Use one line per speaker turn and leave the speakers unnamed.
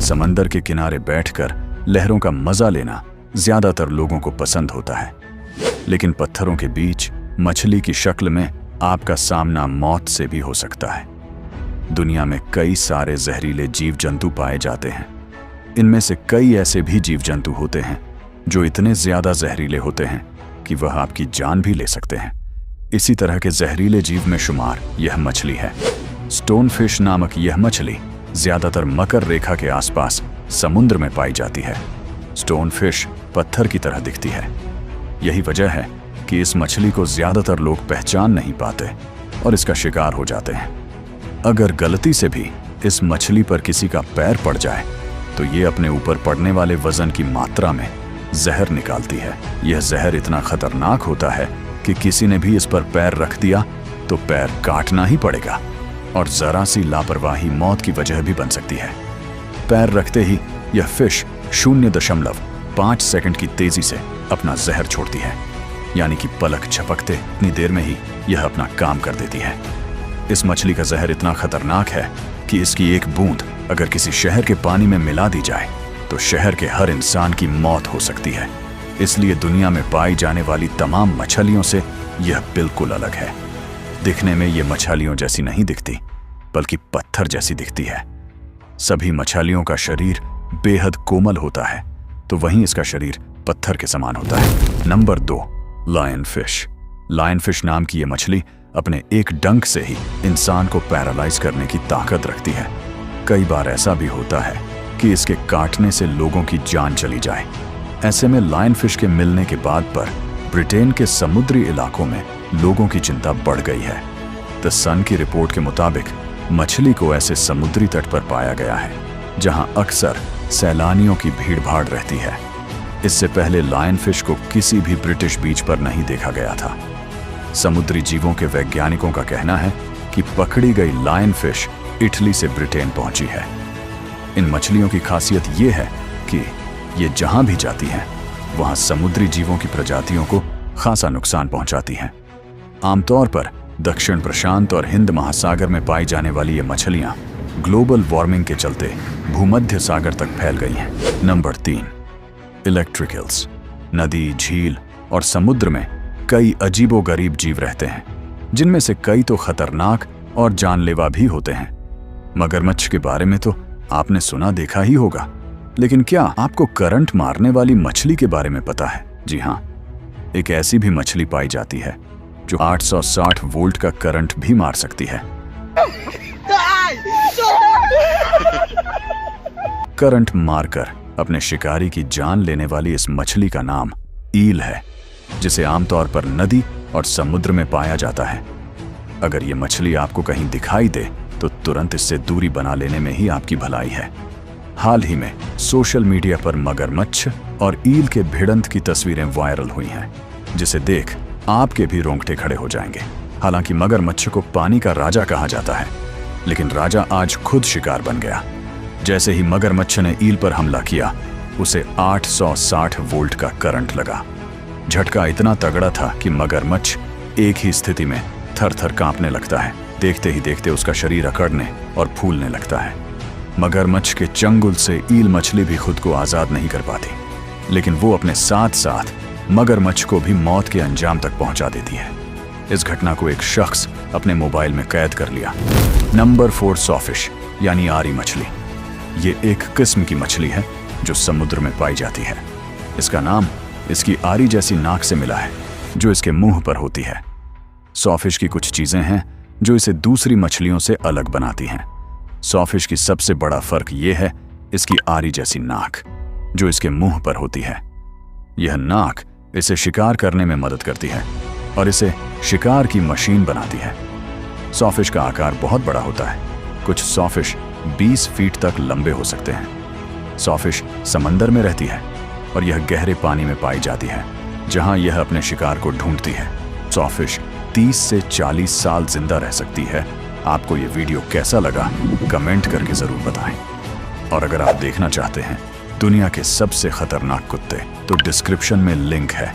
समंदर के किनारे बैठकर लहरों का मजा लेना ज्यादातर लोगों को पसंद होता है, लेकिन पत्थरों के बीच मछली की शक्ल में आपका सामना मौत से भी हो सकता है। दुनिया में कई सारे जहरीले जीव जंतु पाए जाते हैं। इनमें से कई ऐसे भी जीव जंतु होते हैं जो इतने ज्यादा जहरीले होते हैं कि वह आपकी जान भी ले सकते हैं। इसी तरह के जहरीले जीव में शुमार यह मछली है। स्टोनफिश नामक यह मछली ज्यादातर मकर रेखा के आसपास समुद्र में पाई जाती है। स्टोनफिश पत्थर की तरह दिखती है। यही वजह है कि इस मछली को ज्यादातर लोग पहचान नहीं पाते और इसका शिकार हो जाते हैं। अगर गलती से भी इस मछली पर किसी का पैर पड़ जाए तो ये अपने ऊपर पड़ने वाले वजन की मात्रा में जहर निकालती है। यह जहर इतना खतरनाक होता है कि किसी ने भी इस पर पैर रख दिया तो पैर काटना ही पड़ेगा और जरा सी लापरवाही मौत की वजह भी बन सकती है। पैर रखते ही यह फिश 0.5 सेकंड की तेजी से अपना जहर छोड़ती है, यानी कि पलक झपकते इतनी देर में ही यह अपना काम कर देती है। इस मछली का जहर इतना खतरनाक है कि इसकी एक बूंद अगर किसी शहर के पानी में मिला दी जाए तो शहर के हर इंसान की मौत हो सकती है। इसलिए दुनिया में पाई जाने वाली तमाम मछलियों से यह बिल्कुल अलग है। दिखने में यह मछलियों जैसी नहीं दिखती, बल्कि पत्थर जैसी दिखती है। सभी मछलियों का शरीर बेहद कोमल होता है, तो वहीं इसका शरीर पत्थर के समान होता है। Number 2, lion fish. Lion fish नाम की यह मछली अपने एक डंक से ही इंसान को पैरालाइज करने की ताकत रखती है। कई बार ऐसा भी होता है कि इसके काटने से लोगों की जान चली जाए। ऐसे में लायन फिश के मिलने के बाद पर ब्रिटेन के समुद्री इलाकों में लोगों की चिंता बढ़ गई है। द सन की रिपोर्ट के मुताबिक मछली को ऐसे समुद्री तट पर पाया गया है जहां अक्सर सैलानियों की भीड़भाड़ रहती है। इससे पहले लायन फिश को किसी भी ब्रिटिश बीच पर नहीं देखा गया था। समुद्री जीवों के वैज्ञानिकों का कहना है कि पकड़ी गई लायन फिश इटली से ब्रिटेन पहुंची है। इन मछलियों की खासियत ये है कि ये जहां भी जाती हैं वहां समुद्री जीवों की प्रजातियों को खासा नुकसान पहुंचाती हैं। आमतौर पर दक्षिण प्रशांत और हिंद महासागर में पाई जाने वाली ये मछलियां ग्लोबल वार्मिंग के चलते भूमध्य सागर तक फैल गई हैं। Number 3, electricals. नदी, झील और समुद्र में कई अजीबोगरीब जीव रहते हैं, जिनमें से कई तो खतरनाक और जानलेवा भी होते हैं। मगरमच्छ के बारे में तो आपने सुना देखा ही होगा, लेकिन क्या आपको करंट मारने वाली मछली के बारे में पता है? जी हाँ, एक ऐसी भी मछली पाई जाती है जो 860 वोल्ट का करंट भी मार सकती है। करंट मारकर अपने शिकारी की जान लेने वाली इस मछली का नाम ईल है, जिसे आमतौर पर नदी और समुद्र में पाया जाता है। अगर ये मछली आपको कहीं दिखाई दे तो तुरंत इससे दूरी बना लेने में ही आपकी भलाई है। हाल ही में सोशल मीडिया पर मगरमच्छ और ईल के भिड़ंत की तस्वीरें वायरल हुई हैं, जिसे देख आपके भी रोंगटे खड़े हो जाएंगे। हालांकि मगरमच्छ को पानी का राजा कहा जाता है, लेकिन राजा आज खुद शिकार बन गया। जैसे ही मगरमच्छ ने ईल पर हमला किया, उसे 860 वोल्ट का करंट लगा। झटका इतना तगड़ा था कि मगरमच्छ एक ही स्थिति में थर-थर कांपने लगता है। देखते ही देखते उसका शरीर अकड़ने और फूलने लगता है। मगरमच्छ के चंगुल से ईल मछली भी खुद को आजाद नहीं कर पाती, लेकिन वो अपने साथ साथ मगरमच्छ को भी मौत के अंजाम तक पहुंचा देती है। इस घटना को एक शख्स अपने मोबाइल में कैद कर लिया। नंबर 4, सॉफिश यानी आरी मछली। ये एक किस्म की मछली है जो समुद्र में पाई जाती है। इसका नाम इसकी आरी जैसी नाक से मिला है जो इसके मुंह पर होती है। सॉफिश की कुछ चीजें हैं जो इसे दूसरी मछलियों से अलग बनाती हैं। सॉफिश की सबसे बड़ा फर्क यह है इसकी आरी जैसी नाक जो इसके मुंह पर होती है। यह नाक इसे शिकार करने में मदद करती है और इसे शिकार की मशीन बनाती है। सॉफिश का आकार बहुत बड़ा होता है। कुछ सॉफिश 20 फीट तक लंबे हो सकते हैं। सॉफिश समंदर में रहती है और यह गहरे पानी में पाई जाती है, जहां यह अपने शिकार को ढूंढती है। सॉफिश 30 से 40 साल जिंदा रह सकती है। आपको ये वीडियो कैसा लगा कमेंट करके जरूर बताएं। और अगर आप देखना चाहते हैं दुनिया के सबसे खतरनाक कुत्ते, तो डिस्क्रिप्शन में लिंक है,